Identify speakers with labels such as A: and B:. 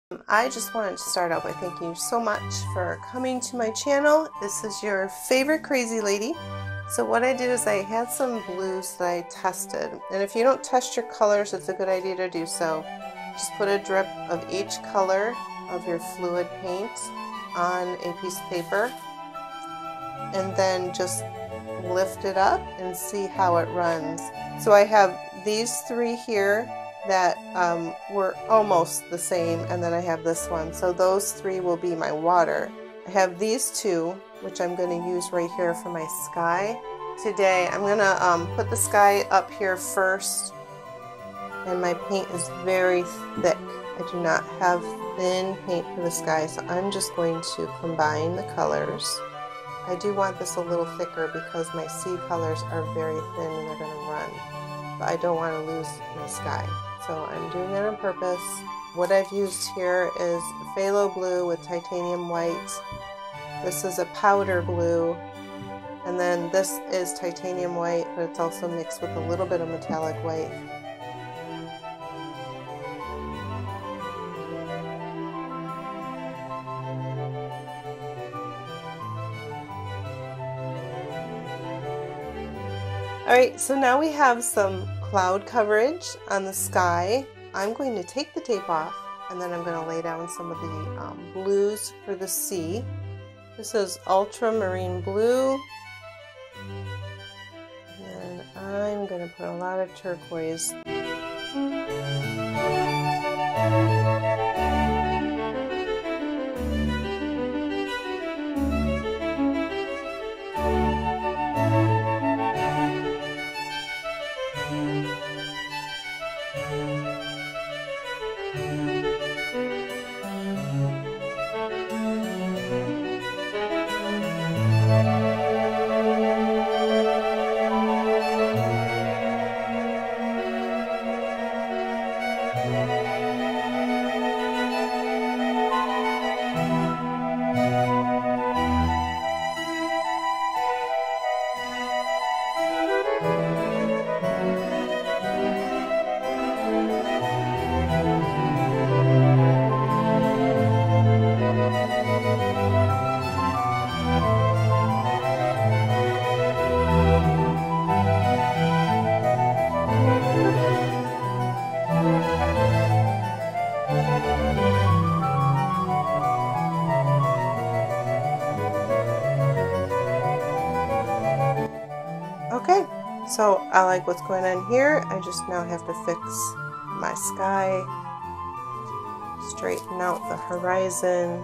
A: I just wanted to start out by thanking you so much for coming to my channel. This is your favorite crazy lady. So what I did is I had some blues that I tested, and if you don't test your colors, it's a good idea to do so. Just put a drip of each color of your fluid paint on a piece of paper and then just lift it up and see how it runs. So I have these three here that were almost the same, and then I have this one. So those three will be my water. I have these two, which I'm going to use right here for my sky. Today I'm going to put the sky up here first, and my paint is very thick. I do not have thin paint for the sky, so I'm just going to combine the colors. I do want this a little thicker because my sea colors are very thin and they're going to run, but I don't want to lose my sky. So I'm doing that on purpose. What I've used here is phthalo blue with titanium white. This is a powder blue, and then this is titanium white, but it's also mixed with a little bit of metallic white. Alright, so now we have some cloud coverage on the sky. I'm going to take the tape off, and then I'm going to lay down some of the blues for the sea. This is ultramarine blue, and I'm going to put a lot of turquoise. Okay, so I like what's going on here. I just now have to fix my sky, straighten out the horizon.